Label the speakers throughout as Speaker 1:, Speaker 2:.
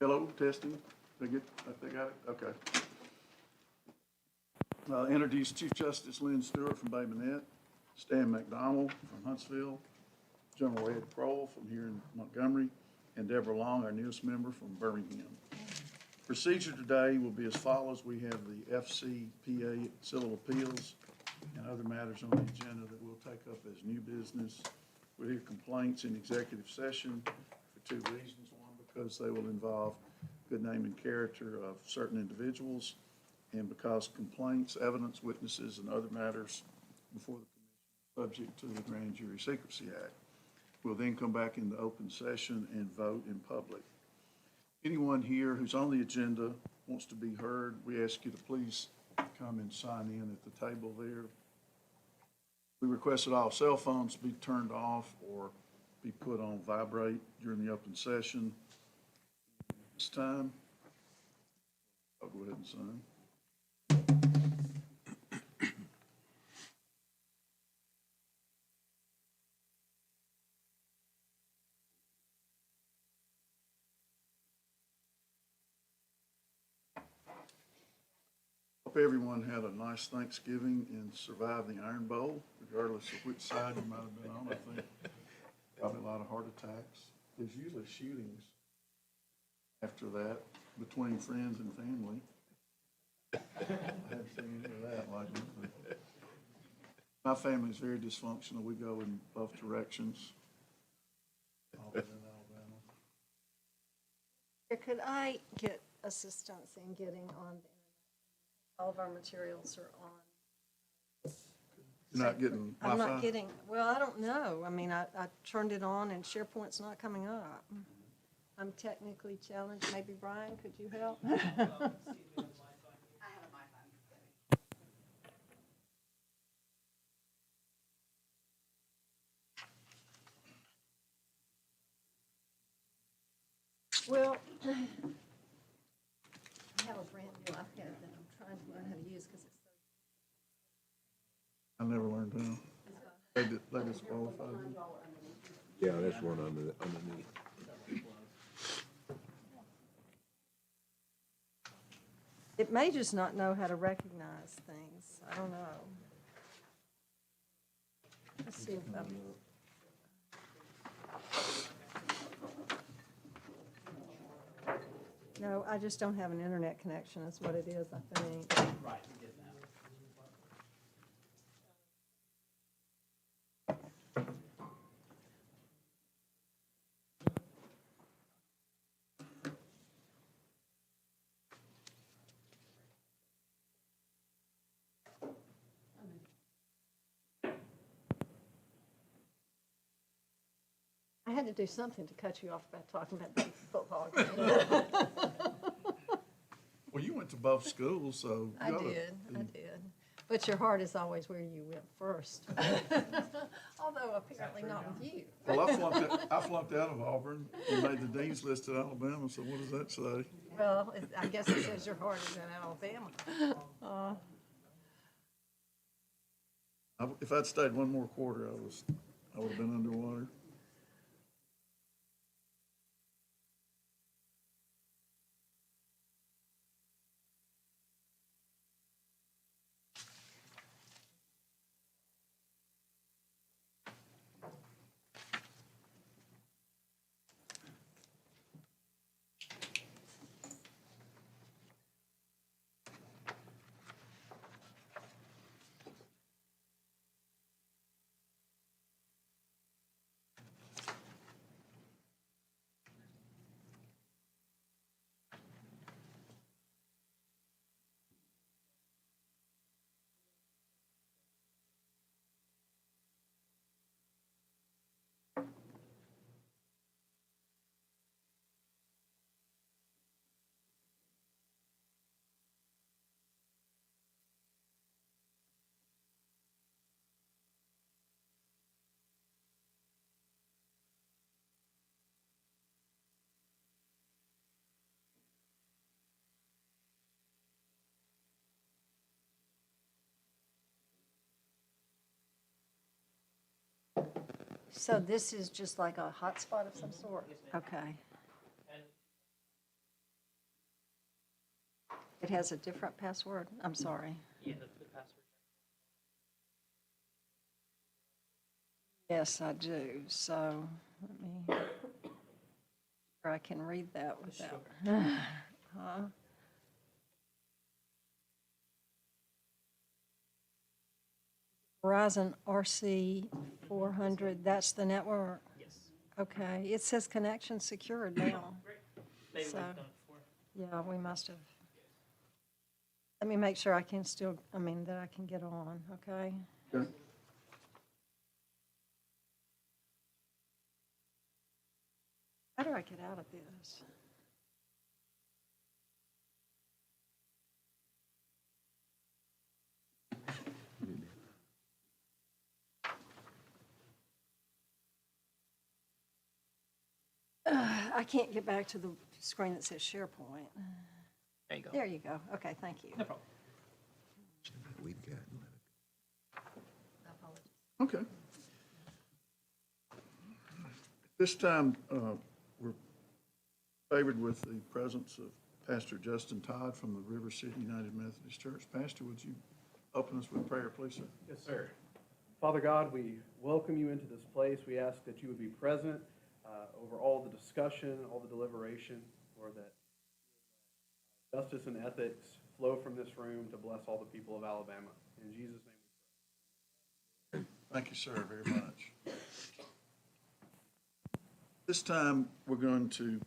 Speaker 1: Hello, testing. They got it? Okay. Introduce Chief Justice Lynn Stewart from Bay Minette, Stan McDonald from Huntsville, General Ed Kroll from here in Montgomery, and Deborah Long, our newest member from Birmingham. Procedure today will be as follows. We have the Fcpa Civil Appeals and other matters on the agenda that we'll take up as new business. We'll hear complaints in executive session for two reasons. One, because they will involve good name and character of certain individuals, and because complaints, evidence, witnesses, and other matters before the commission are subject to the Grand Jury Secrecy Act. We'll then come back into open session and vote in public. Anyone here who's on the agenda wants to be heard, we ask you to please come and sign in at the table there. We request that all cell phones be turned off or be put on vibrate during the open session. This time, I'll go ahead and sign. Hope everyone had a nice Thanksgiving and survived the Iron Bowl, regardless of which side you might have been on. I think probably a lot of heart attacks. There's usually shootings after that between friends and family. I haven't seen any of that lately. But my family is very dysfunctional. We go in both directions. Always in Alabama.
Speaker 2: Could I get assistance in getting on the internet? All of our materials are on.
Speaker 1: You're not getting Wi-Fi?
Speaker 2: I'm not getting, well, I don't know. I mean, I turned it on and SharePoint's not coming up. I'm technically challenged. Maybe Brian, could you help?
Speaker 3: I have a Wi-Fi.
Speaker 2: Well, I have a brand new iPad that I'm trying to learn how to use because it's so.
Speaker 1: I never learned how. They disqualified me.
Speaker 4: Yeah, that's one underneath.
Speaker 2: It may just not know how to recognize things. I don't know. Let's see if No, I just don't have an internet connection. That's what it is, I think.
Speaker 3: Right, you get that.
Speaker 2: I had to do something to cut you off about talking about the football game.
Speaker 1: Well, you went to both schools, so.
Speaker 2: I did. But your heart is always where you went first. Although apparently not with you.
Speaker 1: Well, I flunked out of Auburn and made the dean's list at Alabama, so what does that say?
Speaker 2: Well, I guess it says your heart is in Alabama.
Speaker 1: If I'd stayed one more quarter, I would have been underwater.
Speaker 2: So this is just like a hotspot of some sort? Okay. It has a different password? I'm sorry.
Speaker 3: Yeah, the password.
Speaker 2: Yes, I do, so let me, or I can read that without. Huh? Verizon RC 400, that's the network?
Speaker 3: Yes.
Speaker 2: Okay, it says connection secured now.
Speaker 3: Maybe we've
Speaker 2: So-
Speaker 3: done it before.
Speaker 2: Yeah, we must have. Let me make sure I can still, that I can get on, okay?
Speaker 1: Okay.
Speaker 2: How do I get out of this? I can't get back to the screen that says SharePoint.
Speaker 3: There you go.
Speaker 2: There you go. Okay, thank you.
Speaker 3: No problem.
Speaker 4: We've got.
Speaker 1: Okay. This time, we're favored with the presence of Pastor Justin Todd from the River City United Methodist Church. Pastor, would you open us with prayer, please, sir?
Speaker 5: Yes, sir. Father God, we welcome you into this place. We ask that you would be present over all the discussion, all the deliberation, Lord, that justice and ethics flow from this room to bless all the people of Alabama. In Jesus' name.
Speaker 1: Thank you, sir, very much. This time, we're going to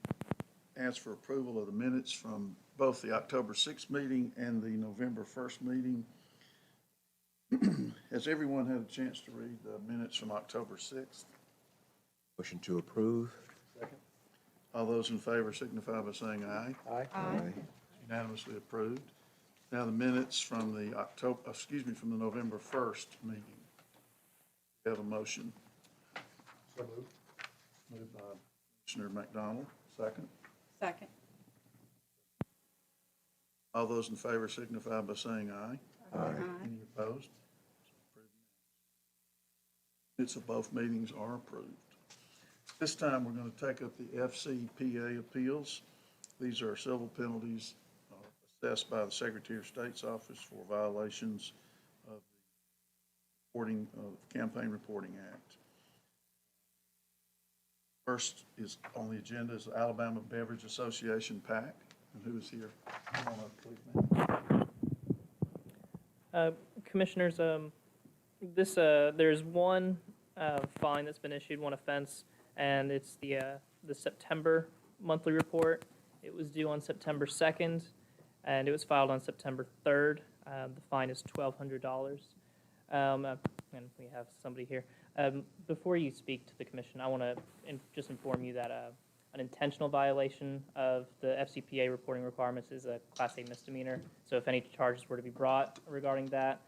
Speaker 1: ask for approval of the minutes from both the October 6th meeting and the November 1st meeting. Has everyone had a chance to read the minutes from October 6th?
Speaker 4: Motion to approve.
Speaker 5: Second.
Speaker 1: All those in favor signify by saying aye.
Speaker 4: Aye.
Speaker 1: Unanimously approved. Now the minutes from the from the November 1st meeting. We have a motion.
Speaker 5: So moved.
Speaker 1: Moved by Commissioner McDonald, second.
Speaker 2: Second.
Speaker 1: All those in favor signify by saying aye.
Speaker 4: Aye.
Speaker 1: Any opposed? Minutes of both meetings are approved. This time, we're going to take up the Fcpa Appeals. These are civil penalties assessed by the Secretary of State's office for violations of the Campaign Reporting Act. First is on the agenda is the Alabama Beverage Association PAC. And who is here? Come on up, please, ma'am.
Speaker 3: Commissioners, there's one fine that's been issued, one offense, and it's the September monthly report. It was due on September 2nd, and it was filed on September 3rd. The fine is $1,200. And we have somebody here. Before you speak to the commission, I want to just inform you that an intentional violation of the FCPA reporting requirements is a Class A misdemeanor. So if any charges were to be brought regarding that,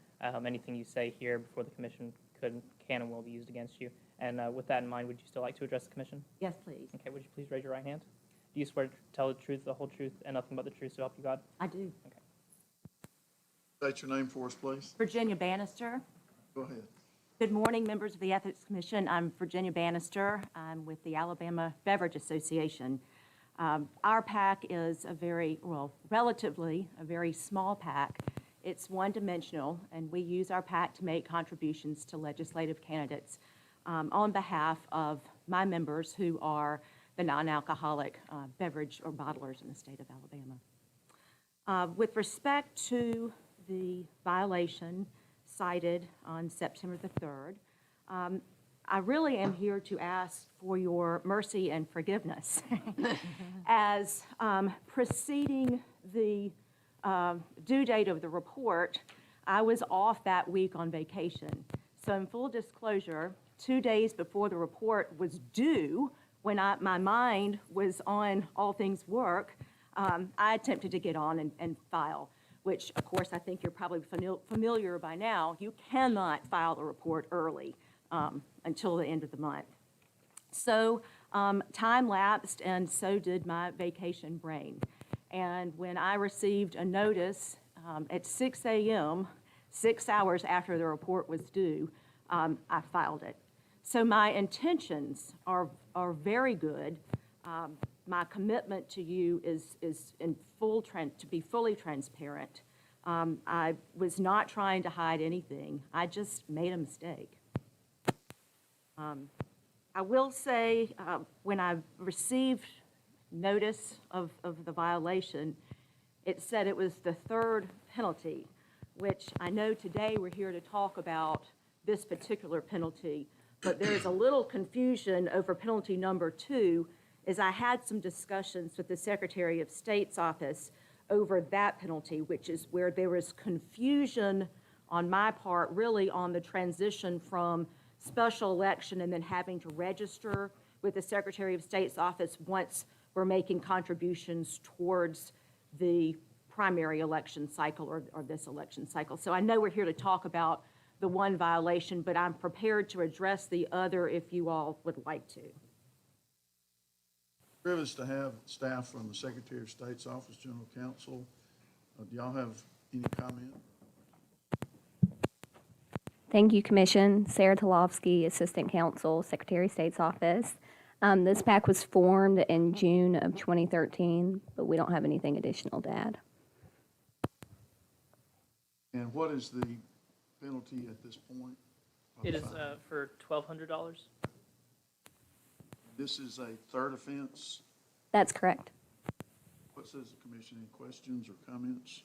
Speaker 3: anything you say here before the commission can and will be used against you. And with that in mind, would you still like to address the commission?
Speaker 6: Yes, please.
Speaker 3: Okay, would you please raise your right hand? Do you swear to tell the truth, the whole truth, and nothing but the truth, so help you God?
Speaker 6: I do.
Speaker 1: State your name for us, please.
Speaker 6: Virginia Bannister.
Speaker 1: Go ahead.
Speaker 6: Good morning, members of the Ethics Commission. I'm Virginia Bannister. I'm with the Alabama Beverage Association. Our PAC is relatively a very small PAC. It's one-dimensional, and we use our PAC to make contributions to legislative candidates on behalf of my members who are the non-alcoholic beverage or bottlers in the state of Alabama. With respect to the violation cited on September the 3rd, I really am here to ask for your mercy and forgiveness. As preceding the due date of the report, I was off that week on vacation. So in full disclosure, 2 days before the report was due, when my mind was on all things work, I attempted to get on and file, which of course I think you're probably familiar by now. You cannot file the report early until the end of the month. So time lapsed, and so did my vacation brain. And when I received a notice at 6 a.m., 6 hours after the report was due, I filed it. So my intentions are very good. my commitment to you is to be fully transparent. I was not trying to hide anything. I just made a mistake. I will say, when I received notice of the violation, it said it was the third penalty, which I know today we're here to talk about this particular penalty, but there's a little confusion over penalty number 2, as I had some discussions with the Secretary of State's office over that penalty, which is where there was confusion on my part, really on the transition from special election and then having to register with the Secretary of State's office once we're making contributions towards the primary election cycle or this election cycle. So I know we're here to talk about the one violation, but I'm prepared to address the other if you all would like to.
Speaker 1: Privileged to have staff from the Secretary of State's Office, General Counsel. Do y'all have any comment?
Speaker 7: Thank you, Commission. Sarah Talovsky, Assistant Counsel, Secretary of State's Office. This PAC was formed in June of 2013, but we don't have anything additional to add.
Speaker 1: And what is the penalty at this point?
Speaker 3: It is for $1,200.
Speaker 1: This is a third offense.
Speaker 7: That's correct.
Speaker 1: What says the commission? Any questions or comments?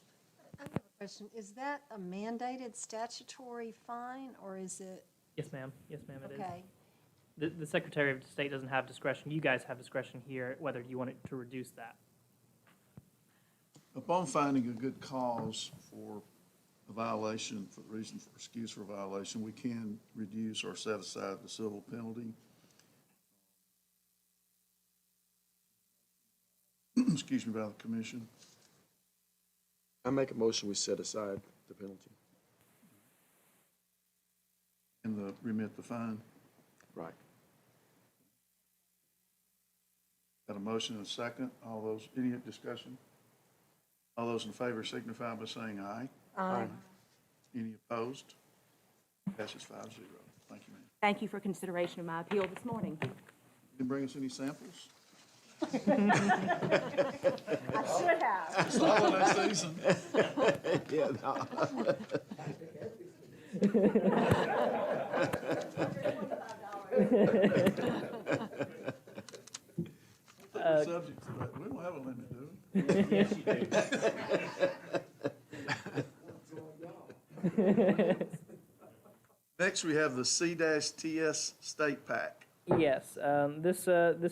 Speaker 2: I have a question. Is that a mandated statutory fine, or is it,
Speaker 3: Yes, ma'am. Yes, ma'am, it is.
Speaker 2: okay?
Speaker 3: The Secretary of State doesn't have discretion. You guys have discretion here whether you want it to reduce that.
Speaker 1: Upon finding a good cause for a violation, for the reason for excuse for violation, we can reduce or set aside the civil penalty. Excuse me, by the commission.
Speaker 8: I make a motion, we set aside the penalty.
Speaker 1: And remit the fine.
Speaker 8: Right.
Speaker 1: Got a motion and a second. All those, any discussion? All those in favor signify by saying aye.
Speaker 2: Aye.
Speaker 1: Any opposed? Passes 5-0. Thank you, ma'am.
Speaker 6: Thank you for consideration of my appeal this morning.
Speaker 1: You didn't bring us any samples?
Speaker 6: I should have.
Speaker 1: It's the holiday season.
Speaker 8: Yeah, no.
Speaker 1: We're subject to that. We don't have a limit, do we?
Speaker 3: Yes, you do.
Speaker 1: Next, we have the C-TS State PAC.
Speaker 3: Yes, this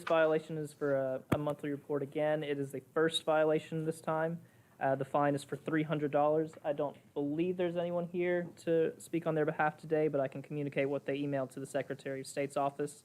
Speaker 3: violation is for a monthly report again. It is the first violation this time. The fine is for $300. I don't believe there's anyone here to speak on their behalf today, but I can communicate what they emailed to the Secretary of State's office.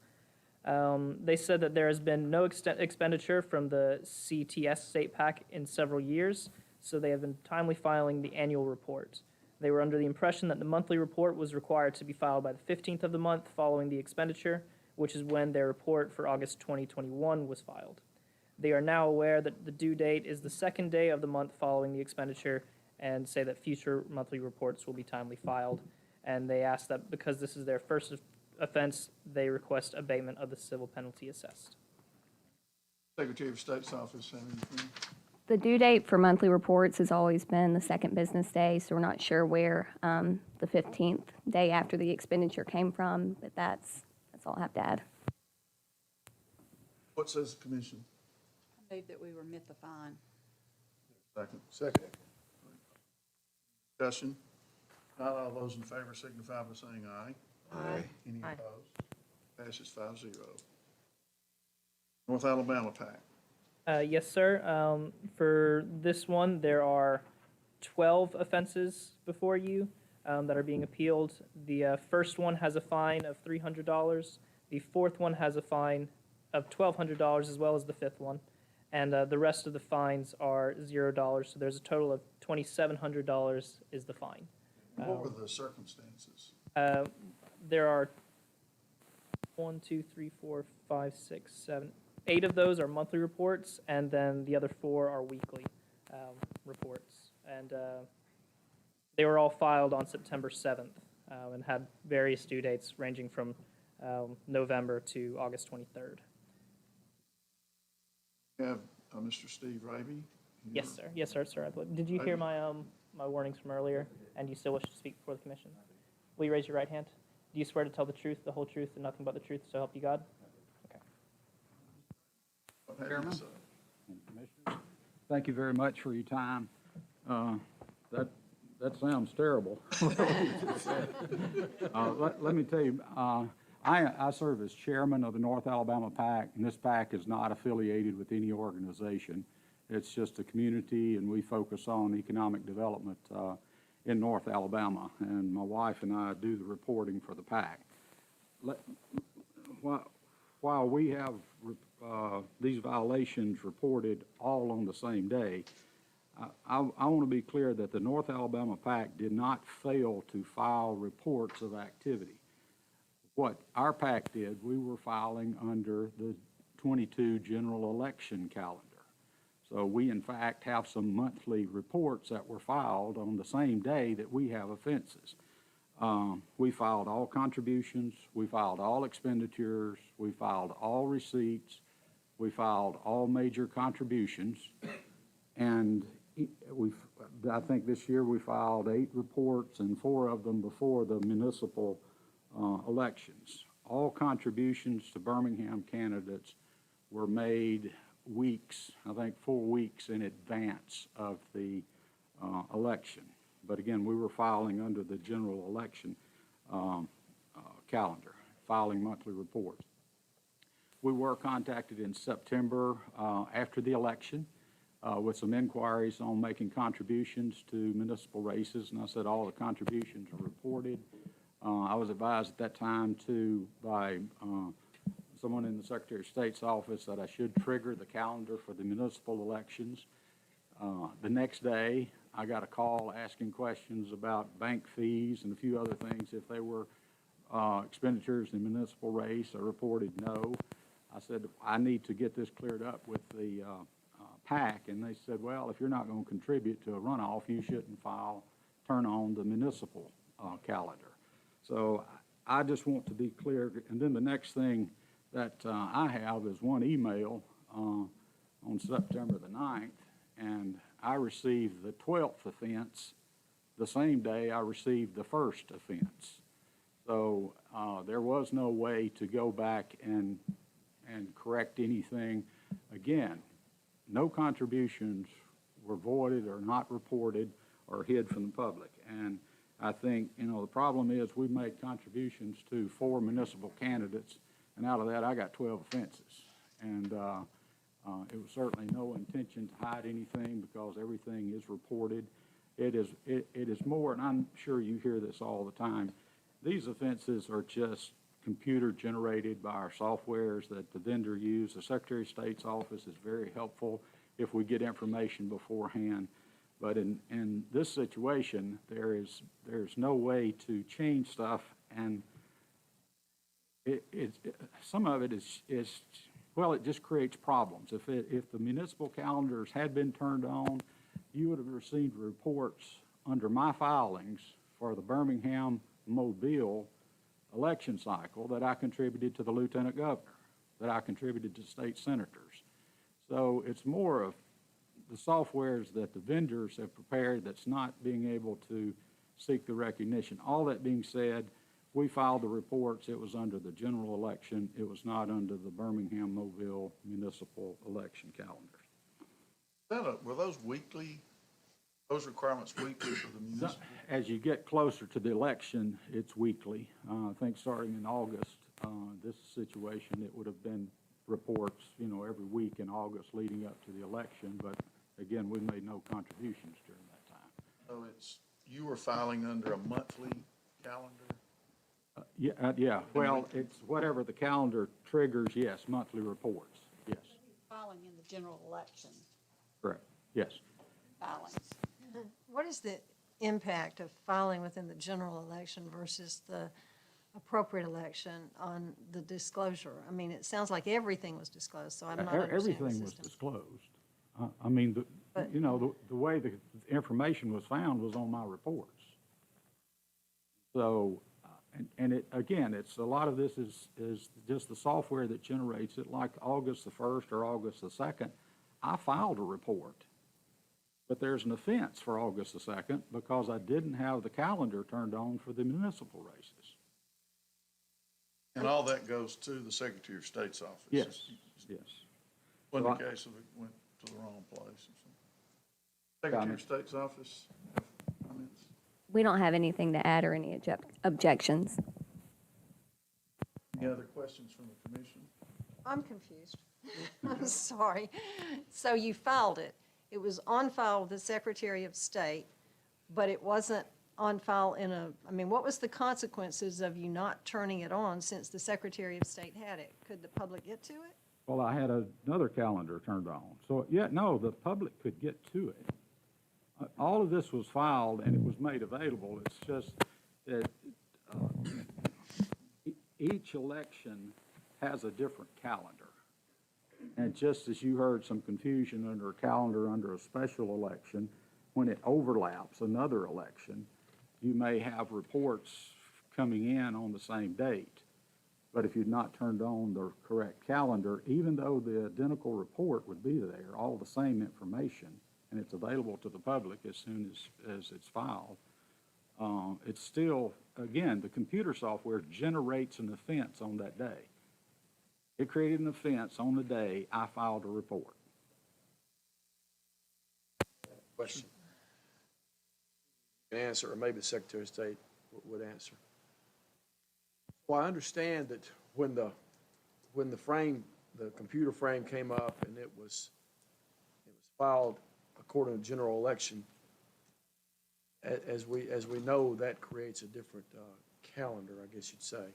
Speaker 3: They said that there has been no expenditure from the CTS State PAC in several years, so they have been timely filing the annual report. They were under the impression that the monthly report was required to be filed by the 15th of the month following the expenditure, which is when their report for August 2021 was filed. They are now aware that the due date is the second day of the month following the expenditure and say that future monthly reports will be timely filed. And they ask that because this is their first offense, they request abatement of the civil penalty assessed.
Speaker 1: Secretary of State's office, have anything?
Speaker 7: The due date for monthly reports has always been the second business day, so we're not sure where the 15th day after the expenditure came from, but that's all I have to add.
Speaker 1: What says the commission?
Speaker 9: I move that we remit the fine.
Speaker 1: Second.
Speaker 8: Second.
Speaker 1: Discussion. Not all those in favor signify by saying aye.
Speaker 8: Aye.
Speaker 1: Any
Speaker 2: Aye.
Speaker 1: opposed? Passes 5-0. North Alabama PAC.
Speaker 3: Yes, sir. For this one, there are 12 offenses before you that are being appealed. The first one has a fine of $300. The fourth one has a fine of $1,200, as well as the fifth one. And the rest of the fines are $0, so there's a total of $2,700 is the fine.
Speaker 1: What were the circumstances?
Speaker 3: There are 1, 2, 3, 4, 5, 6, 7, 8 of those are monthly reports, and then the other 4 are weekly reports. And they were all filed on September 7th and had various due dates ranging from November to August 23rd.
Speaker 1: We have Mr. Steve Raby.
Speaker 3: Yes, sir. Yes, sir, sir. Did you hear my, my warnings from earlier, and you still wish to speak before the commission? Will you raise your right hand? Do you swear to tell the truth, the whole truth, and nothing but the truth, so help you God? Okay.
Speaker 1: What have you
Speaker 10: Chairman?
Speaker 1: to say?
Speaker 10: Commissioners, thank you very much for your time. That sounds terrible. Let me tell you, I serve as chairman of the North Alabama PAC, and this PAC is not affiliated with any organization. It's just a community, and we focus on economic development in North Alabama, and my wife and I do the reporting for the PAC. While we have these violations reported all on the same day, I want to be clear that the North Alabama PAC did not fail to file reports of activity. What our PAC did, we were filing under the 22 general election calendar. So we, in fact, have some monthly reports that were filed on the same day that we have offenses. We filed all contributions, we filed all expenditures, we filed all receipts, we filed all major contributions, and I think this year we filed 8 reports, and 4 of them before the municipal elections. All contributions to Birmingham candidates were made weeks, I think 4 weeks in advance of the election. But again, we were filing under the general election calendar, filing monthly reports. We were contacted in September after the election with some inquiries on making contributions to municipal races, and I said all the contributions are reported. I was advised at that time by someone in the Secretary of State's office that I should trigger the calendar for the municipal elections. The next day, I got a call asking questions about bank fees and a few other things. If they were expenditures in the municipal race, I reported no. I said, I need to get this cleared up with the PAC, and they said, well, if you're not going to contribute to a runoff, you shouldn't turn on the municipal calendar. So I just want to be clear. And then the next thing that I have is one email on September the 9th, and I received the 12th offense the same day I received the first offense. So there was no way to go back and correct anything. Again, no contributions were voided or not reported or hid from the public. And I think, the problem is we made contributions to 4 municipal candidates, and out of that I got 12 offenses. And it was certainly no intention to hide anything because everything is reported. It is more, and I'm sure you hear this all the time, these offenses are just computer generated by our softwares that the vendor uses. The Secretary of State's office is very helpful if we get information beforehand. But in this situation, there's no way to change stuff, and some of it is well, it just creates problems. If the municipal calendars had been turned on, you would have received reports under my filings for the Birmingham Mobile election cycle that I contributed to the lieutenant governor, that I contributed to state senators. So it's more of the softwares that the vendors have prepared that's not being able to seek the recognition. All that being said, we filed the reports. It was under the general election. It was not under the Birmingham Mobile municipal election calendar.
Speaker 1: Were those weekly, those requirements weekly for the municipal?
Speaker 10: As you get closer to the election, it's weekly. I think starting in August, this situation, it would have been reports, every week in August leading up to the election. But again, we made no contributions during that time.
Speaker 1: So you were filing under a monthly calendar?
Speaker 10: Yeah. Well, it's whatever the calendar triggers, yes, monthly reports, yes.
Speaker 9: Filing in the general election
Speaker 10: Correct, yes.
Speaker 9: filings.
Speaker 2: What is the impact of filing within the general election versus the appropriate eletion on the disclosure? I mean, it sounds like everything was disclosed, so I'm not understanding the
Speaker 10: Everything was
Speaker 2: system.
Speaker 10: disclosed. I mean, the way the information was found was on my reports. So, and it's a lot of this is just the software that generates it, like August the 1st or August the 2nd. I filed a report, but there's an offense for August the 2nd because I didn't have the calendar turned on for the municipal races.
Speaker 1: And all that goes to the Secretary of State's office.
Speaker 10: Yes, yes.
Speaker 1: Wasn't the case if it went to the wrong place or something. Secretary of State's office, have comments?
Speaker 7: We don't have anything to add or any objections.
Speaker 1: Any other questions from the commission?
Speaker 2: I'm confused. I'm sorry. So you filed it. It was on file with the Secretary of State, but it wasn't on file I mean, what was the consequences of you not turning it on since the Secretary of State had it? Could the public get to it?
Speaker 10: Well, I had another calendar turned on. So, yeah, no, the public could get to it. All of this was filed and it was made available. It's just that each election has a different calendar. And just as you heard some confusion under a calendar under a special election, when it overlaps another election, you may have reports coming in on the same date. But if you'd not turned on the correct calendar, even though the identical report would be there, all the same information, and it's available to the public as soon as it's filed, it's still, again, the computer software generates an offense on that day. It created an offense on the day I filed a report.
Speaker 8: Question. You can answer, or maybe the Secretary of State would answer. Well, I understand that when the computer frame came up and it was filed according to general election, as we know, that creates a different calendar, I guess you'd say.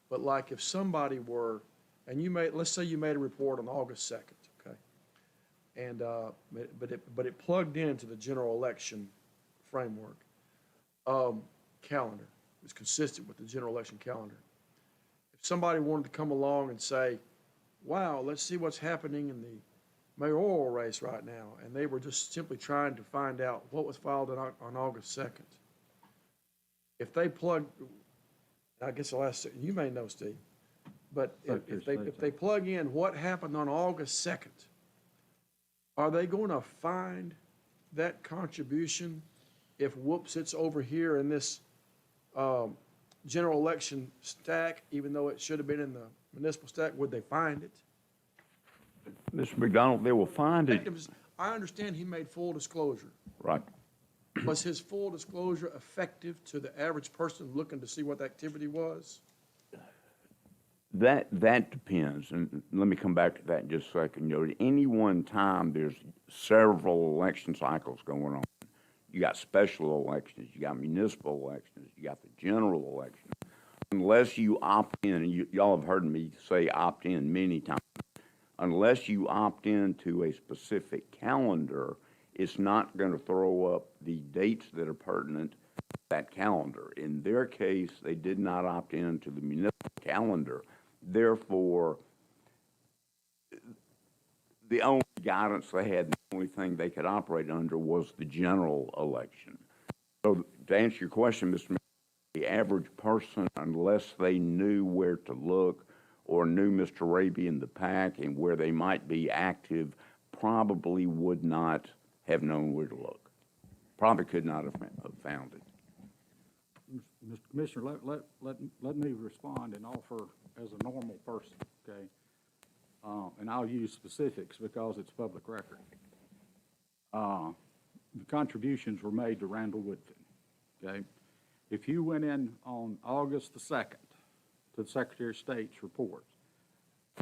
Speaker 8: But like if somebody were, and let's say you made a report on August 2nd, okay? And, but it plugged into the general election framework calendar. It was consistent with the general election calendar. If somebody wanted to come along and say, wow, let's see what's happening in the mayoral race right now, and they were just simply trying to find out what was filed on August 2nd. If they plug, I guess I'll ask, you may know, Steve, but if they plug in what happened on August 2nd, are they going to find that contribution if, whoops, it's over here in this general election stack, even though it should have been in the municipal stack? Would they find it?
Speaker 11: Mr. McDonald, they will find it.
Speaker 8: I understand he made full disclosure.
Speaker 11: Right.
Speaker 8: Was his full disclosure effective to the average person looking to see what the activity was?
Speaker 11: That depends, and let me come back to that in just a second. You know, at any one time, there's several election cycles going on. You got special elections, you got municipal elections, you got the general election. Unless you opt in, and y'all have heard me say opt in many times, unless you opt into a specific calendar, it's not going to throw up the dates that are pertinent to that calendar. In their case, they did not opt into the municipal calendar. Therefore, the only guidance they had, the only thing they could operate under was the general election. So to answer your question, Mr. Mayor, the average person, unless they knew where to look or knew Mr. Raby in the pack and where they might be active, probably would not have known where to look. Probably could not have found it.
Speaker 10: Mr. Commissioner, let me respond and offer as a normal person, okay? And I'll use specifics because it's public record. The contributions were made to Randall Woodfin, okay? If you went in on August the 2nd to the Secretary of State's report,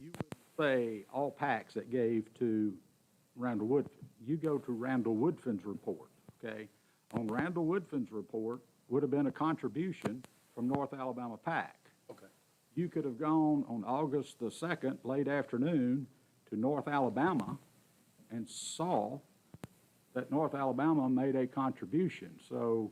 Speaker 10: you would say all PACs that gave to Randall Woodfin. You go to Randall Woodfin's report, okay? On Randall Woodfin's report would have been a contribution from North Alabama PAC.
Speaker 8: Okay.
Speaker 10: You could have gone on August the 2nd, late afternoon, to North Alabama and saw that North Alabama made a contribution. So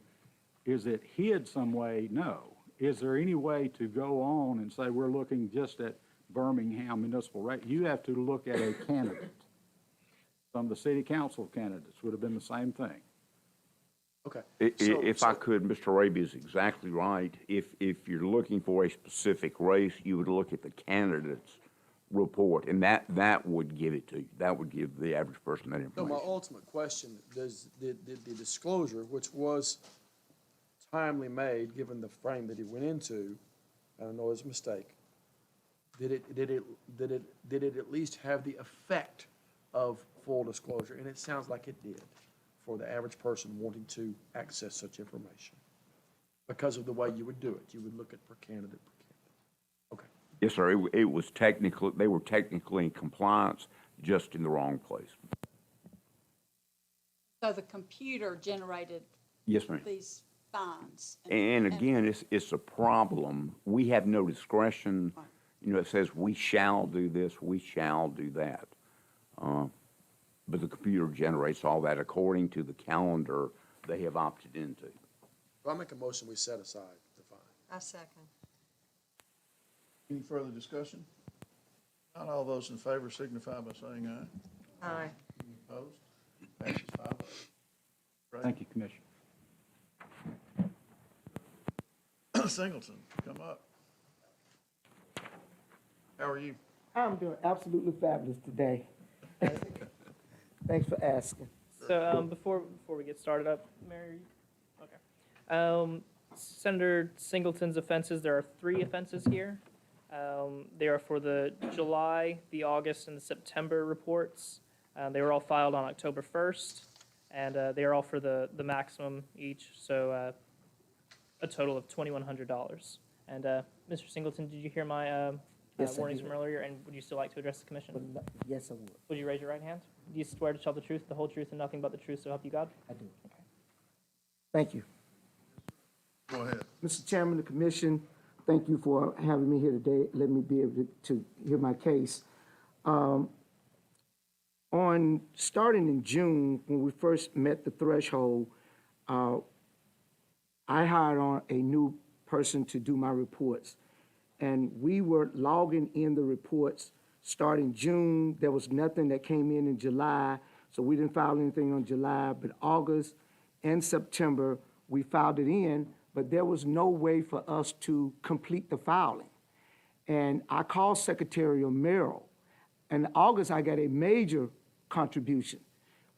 Speaker 10: is it hid some way? No. Is there any way to go on and say we're looking just at Birmingham municipal rate? You have to look at a candidate. Some of the city council candidates would have been the same thing.
Speaker 8: Okay.
Speaker 11: If I could, Mr. Raby is exactly right. If you're looking for a specific race, you would look at the candidates report, and that would give it to you. That would give the average person that
Speaker 8: So
Speaker 11: information.
Speaker 8: my ultimate question, did the disclosure, which was timely made, given the frame that he went into, I don't know his mistake, did it at least have the effect of full disclosure? And it sounds like it did for the average person wanting to access such information. Because of the way you would do it. You would look at per candidate. Okay.
Speaker 11: Yes, sir. It was technically, they were technically in compliance, just in the wrong place.
Speaker 9: So the computer generated
Speaker 11: Yes, ma'am.
Speaker 9: these fines.
Speaker 11: And again, it's a problem. We have no discretion. You know, it says we shall do this, we shall do that. But the computer generates all that according to the calendar they have opted into.
Speaker 8: Well, I make a motion, we set aside the fine.
Speaker 2: I second.
Speaker 1: Any further discussion? Not all those in favor signify by saying aye.
Speaker 2: Aye.
Speaker 1: Any opposed? Passes 5-0. Great.
Speaker 10: Thank you, Commissioner.
Speaker 1: Singleton, come up. How are you?
Speaker 12: I'm doing absolutely fabulous today. Thanks for asking.
Speaker 3: So before we get started up, Mary, okay. Senator Singleton's offenses, there are 3 offenses here. They are for the July, the August, and the September reports. They were all filed on October 1st, and they are all for the maximum each, so a total of $2,100. And Mr. Singleton, did you hear my
Speaker 12: Yes, I
Speaker 3: warnings
Speaker 12: did.
Speaker 3: from earlier, and would you still like to address the commission?
Speaker 12: Yes, I would.
Speaker 3: Would you raise your right hand? Do you swear to tell the truth, the whole truth, and nothing but the truth, so help you God?
Speaker 12: I do. Thank you.
Speaker 1: Go ahead.
Speaker 12: Mr. Chairman of the Commission, thank you for having me here today. Let me be able to hear my case. Starting in June, when we first met the threshold, I hired on a new person to do my reports. And we were logging in the reports starting June. There was nothing that came in July, so we didn't file anything on July. But August and September, we filed it in, but there was no way for us to complete the filing. And I called Secretary Merrill. In August, I got a major contribution.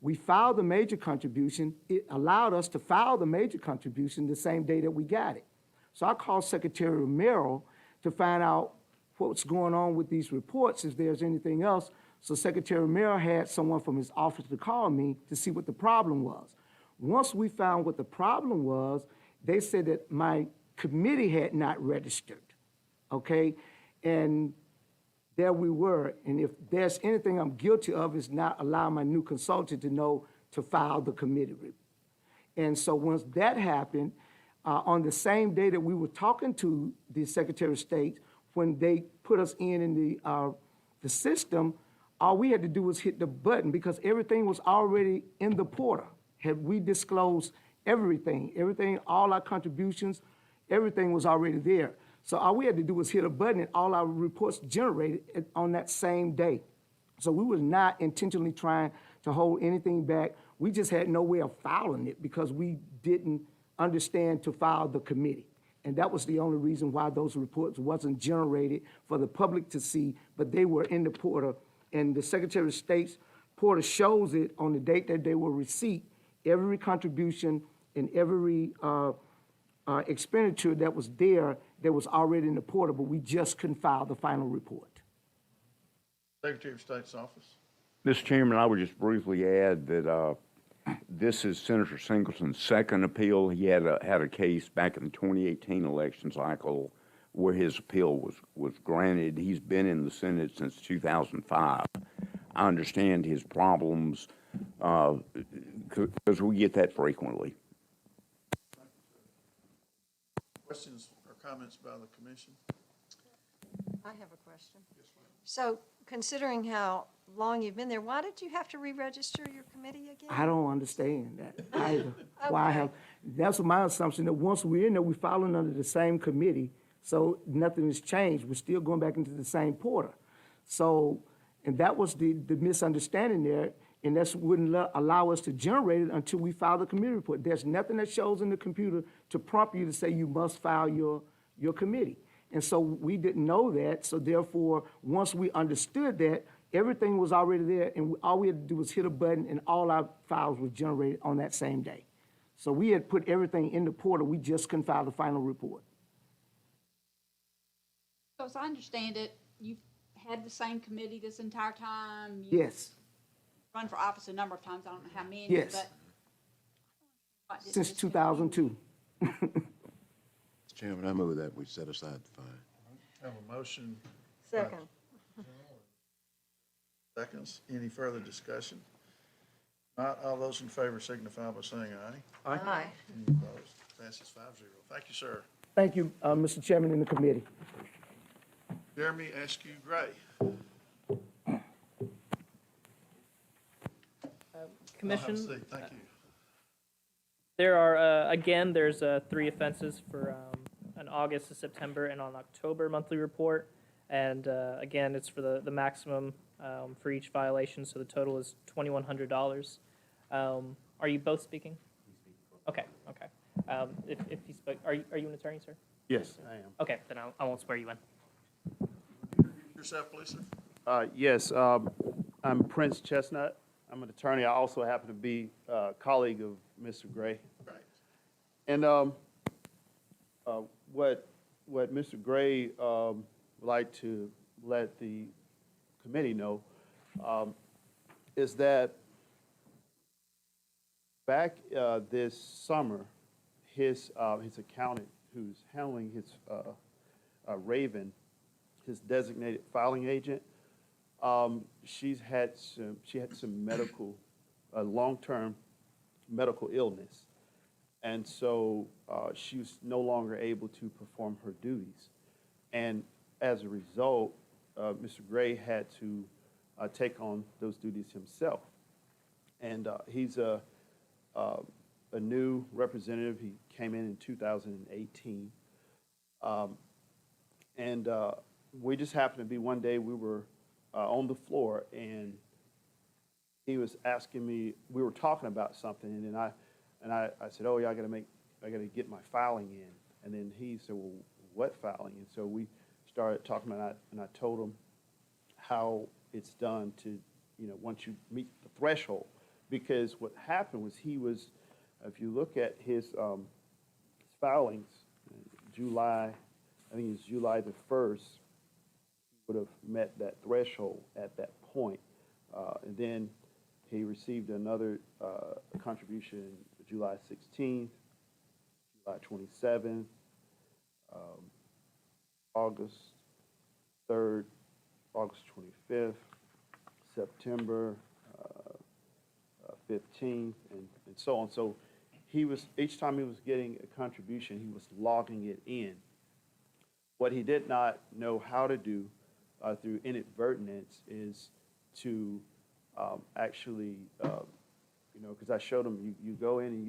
Speaker 12: We filed the major contribution. It allowed us to file the major contribution the same day that we got it. So I called Secretary Merrill to find out what's going on with these reports, if there's anything else. So Secretary Merrill had someone from his office to call me to see what the problem was. Once we found what the problem was, they said that my committee had not registered, okay? And there we were. And if there's anything I'm guilty of, is not allow my new consultant to know to file the committee report. And so once that happened, on the same day that we were talking to the Secretary of State, when they put us in the system, all we had to do was hit the button because everything was already in the portal. Had we disclosed everything, all our contributions, everything was already there. So all we had to do was hit a button and all our reports generated on that same day. So we were not intentionally trying to hold anything back. We just had no way of filing it because we didn't understand to file the committee. And that was the only reason why those reports wasn't generated for the public to see, but they were in the portal. And the Secretary of State's portal shows it on the date that they were received, every contribution and every expenditure that was there that was already in the portal, but we just couldn't file the final report.
Speaker 1: Secretary of State's office.
Speaker 11: Mr. Chairman, I would just briefly add that this is Senator Singleton's second appeal. He had a case back in the 2018 election cycle where his appeal was granted. He's been in the Senate since 2005. I understand his problems because we get that frequently.
Speaker 1: Questions or comments by the commission?
Speaker 2: I have a question. So considering how long you've been there, why did you have to re-register your committee again?
Speaker 12: I don't understand that either. Why have, that's my assumption, that once we're in there, we're filing under the same committee, so nothing has changed. We're still going back into the same portal. So, and that was the misunderstanding there, and that wouldn't allow us to generate it until we file the committee report. There's nothing that shows in the computer to prompt you to say you must file your committee. And so we didn't know that, so therefore, once we understood that, everything was already there, and all we had to do was hit a button, and all our files were generated on that same day. So we had put everything in the portal, we just couldn't file the final report.
Speaker 9: So as I understand it, you've had the same committee this entire time? You've
Speaker 12: Yes,
Speaker 9: run for office a number of times, I don't know how many,
Speaker 12: Yes.
Speaker 9: but. What, did
Speaker 12: since
Speaker 9: this-
Speaker 12: 2002.
Speaker 4: Mr. Chairman, I move that we set aside the fine.
Speaker 1: Have a motion,
Speaker 2: Second.
Speaker 1: seconds. Any further discussion? Not all those in favor signify by saying aye.
Speaker 2: Aye.
Speaker 1: Any opposed? Passes 5-0. Thank you, sir.
Speaker 12: Thank you, Mr. Chairman and the committee.
Speaker 1: Jeremy Askew Gray.
Speaker 3: Commission.
Speaker 1: Have a seat. Thank you.
Speaker 3: There are, again, there's 3 offenses for an August to September and on October monthly report. And again, it's for the maximum for each violation, so the total is $2,100. Are you both speaking? Okay, okay. If you spoke, are you an attorney, sir?
Speaker 13: Yes, I am.
Speaker 3: Okay, then I won't swear you in.
Speaker 1: Yourself, please, sir.
Speaker 13: Yes, I'm Prince Chestnut. I'm an attorney. I also happen to be a colleague of Mr. Gray.
Speaker 1: Right.
Speaker 13: And what Mr. Gray would like to let the committee know is that back this summer, his accountant, who's handling his Raven, his designated filing agent, she had some medical, long-term medical illness. And so she was no longer able to perform her duties. And as a result, Mr. Gray had to take on those duties himself. And he's a new representative. He came in 2018. And we just happened to be, one day we were on the floor, and he was asking me, we were talking about something, and then I said, oh yeah, I gotta get my filing in. And then he said, well, what filing? And so we started talking about it, and I told him how it's done to, once you meet the threshold. Because what happened was if you look at his filings, July, I think it's July the 1st, he would have met that threshold at that point. And then he received another contribution July 16th, July 27th, August 3rd, August 25th, September 15th, and so on. So each time he was getting a contribution, he was logging it in. What he did not know how to do through inadvertence is to actually, because I showed him, you go in and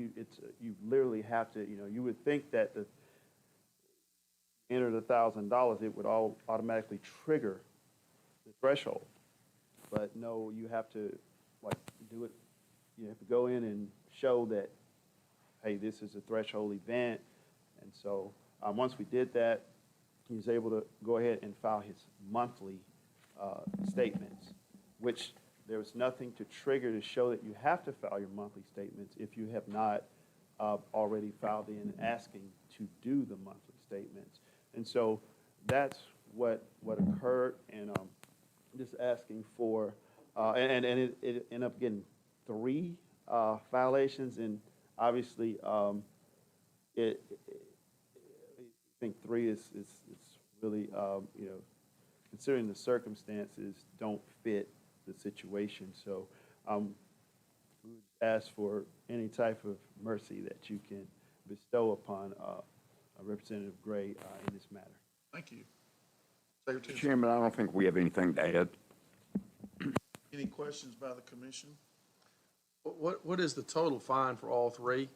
Speaker 13: you literally have to, you would think that the enter the $1,000, it would all automatically trigger the threshold. But no, you have to do it. You have to go in and show that, hey, this is a threshold event. And so once we did that, he was able to go ahead and file his monthly statements, which there was nothing to trigger to show that you have to file your monthly statements if you have not already filed in asking to do the monthly statements. And so that's what occurred, and just asking for, and it ended up getting 3 violations, and obviously I think 3 is really, considering the circumstances, don't fit the situation. So we would ask for any type of mercy that you can bestow upon Representative Gray in this matter.
Speaker 1: Thank you. Secretary,
Speaker 11: Chairman, I don't think we have anything to add.
Speaker 1: any questions by the commission?
Speaker 8: What is the total fine for all 3?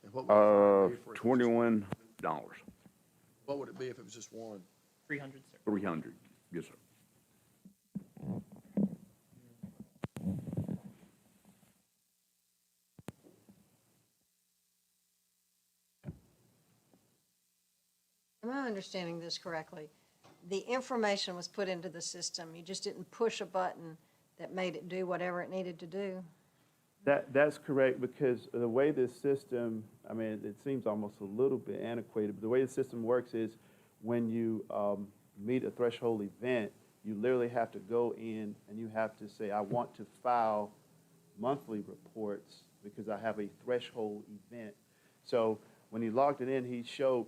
Speaker 8: And what would the fine be for
Speaker 11: $21.
Speaker 8: What would it be if it was just one?
Speaker 3: 300, sir.
Speaker 11: 300, yes, sir.
Speaker 2: I understanding this correctly? The information was put into the system, you just didn't push a button that made it do whatever it needed to do?
Speaker 13: That's correct, because the way this system, I mean, it seems almost a little bit antiquated, but the way the system works is when you meet a threshold event, you literally have to go in and you have to say, I want to file monthly reports because I have a threshold event. So when he logged it in, he showed,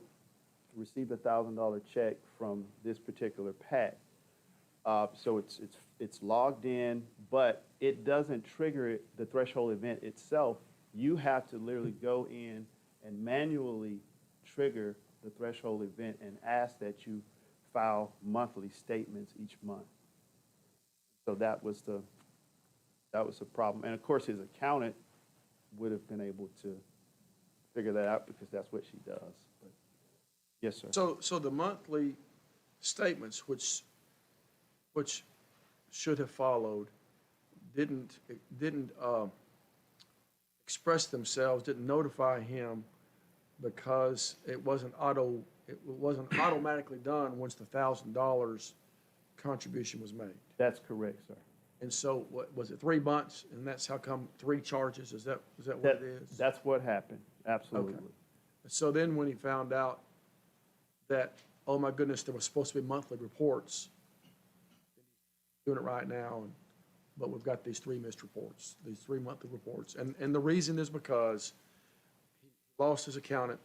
Speaker 13: received a $1,000 check from this particular PAC. So it's logged in, but it doesn't trigger it, the threshold event itself. You have to literally go in and manually trigger the threshold event and ask that you file monthly statements each month. So that was the problem. And of course, his accountant would have been able to figure that out because that's what she does. But, yes, sir.
Speaker 8: So the monthly statements, which should have followed, didn't express themselves, didn't notify him because it wasn't automatically done once the $1,000 contribution was made.
Speaker 13: That's correct, sir.
Speaker 8: And so, what was it, 3 months, and that's how come 3 charges? Is that what it is?
Speaker 13: That's what happened, absolutely.
Speaker 8: Okay. So then when he found out that, oh my goodness, there was supposed to be monthly reports, doing it right now, but we've got these 3 missed reports, these 3 monthly reports. And the reason is because he lost his accountant,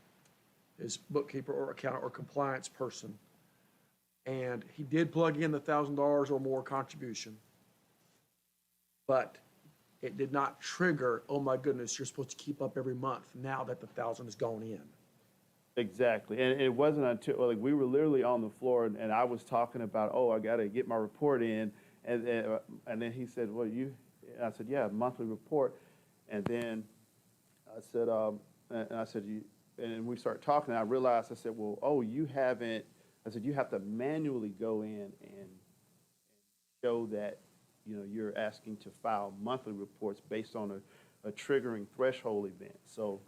Speaker 8: his bookkeeper or accountant or compliance person, and he did plug in the $1,000 or more contribution, but it did not trigger, oh my goodness, you're supposed to keep up every month now that the 1,000 has gone in.
Speaker 13: Exactly, and it wasn't until, like, we were literally on the floor, and I was talking about, oh, I gotta get my report in, and then he said, well, and I said, yeah, monthly report, and then I said, and we started talking, and I realized, I said, well, oh, you have to manually go in and show that, you're asking to file monthly reports based on a triggering threshold event. So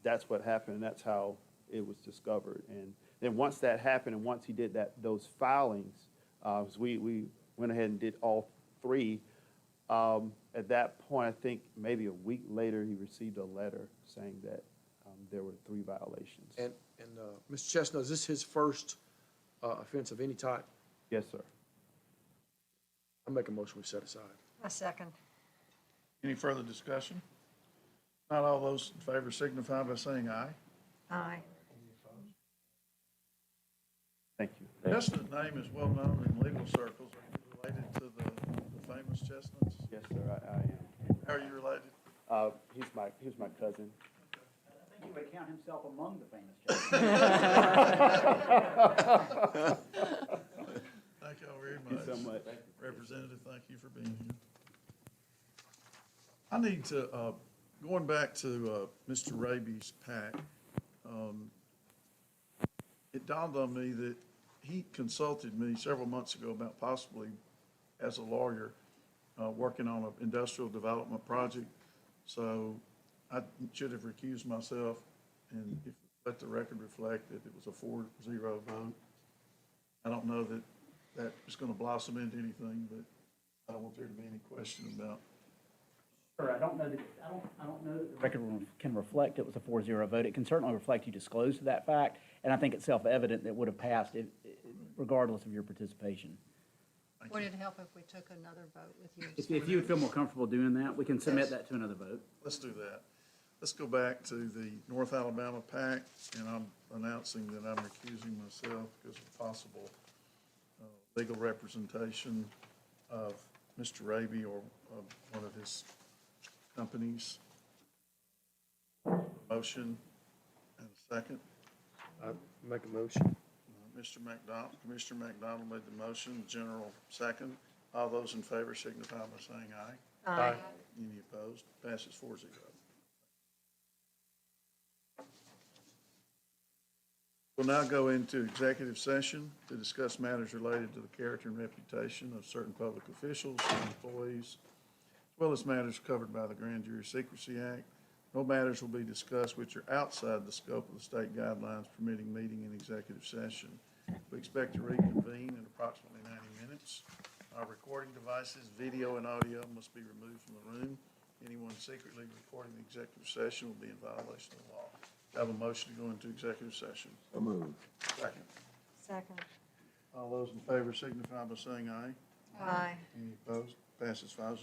Speaker 13: that's what happened, and that's how it was discovered. And then once that happened, and once he did those filings, we went ahead and did all 3. At that point, I think maybe a week later, he received a letter saying that there were 3 violations.
Speaker 8: And Mr. Chestnut, is this his first offense of any type?
Speaker 13: Yes, sir.
Speaker 8: I make a motion we set aside.
Speaker 2: A second.
Speaker 1: Any further discussion? Not all those in favor signify by saying aye.
Speaker 2: Aye.
Speaker 13: Thank you.
Speaker 1: Chestnut name is well known in legal circles. Are you related to the famous Chestnuts?
Speaker 13: Yes, sir, I am.
Speaker 1: How are you related?
Speaker 13: He's my cousin.
Speaker 10: I think he would count himself among the famous Chestnuts.
Speaker 1: Thank you all very
Speaker 13: Thank you
Speaker 1: much.
Speaker 13: so much.
Speaker 1: Representative, thank you for being here. I need to, going back to Mr. Raby's PAC, it dawned on me that he consulted me several months ago about possibly, as a lawyer, working on an industrial development project. So I should have recused myself, and if let the record reflect that it was a 4-0 vote. I don't know that that is going to blossom into anything, but I don't want there to be any question about.
Speaker 14: Sure, I don't know that the record can reflect it was a 4-0 vote. It can certainly reflect you disclosed that fact, and I think it's self-evident that it would have passed it regardless of your participation.
Speaker 2: Would it help if we took another vote with you?
Speaker 14: If you would feel more comfortable doing that, we can submit that to another vote.
Speaker 1: Let's do that. Let's go back to the North Alabama PAC, and I'm announcing that I'm recusing myself because of possible legal representation of Mr. Raby or of one of his companies. Motion and a second.
Speaker 8: I make a motion.
Speaker 1: Mr. McDonald, Commissioner McDonald made the motion, General second. All those in favor signify by saying aye.
Speaker 2: Aye.
Speaker 1: Any opposed? Passes 4-0. We'll now go into executive session to discuss matters related to the character and reputation of certain public officials and employees, as well as matters covered by the Grand Jury Secrecy Act. No matters will be discussed which are outside the scope of the state guidelines permitting meeting in executive session. We expect to reconvene in approximately 90 minutes. Our recording devices, video and audio must be removed from the room. Anyone secretly recording the executive session will be in violation of the law. Have a motion to go into executive session.
Speaker 4: So moved.
Speaker 1: Second.
Speaker 2: Second.
Speaker 1: All those in favor signify by saying aye.
Speaker 2: Aye.
Speaker 1: Any opposed? Passes 5-0.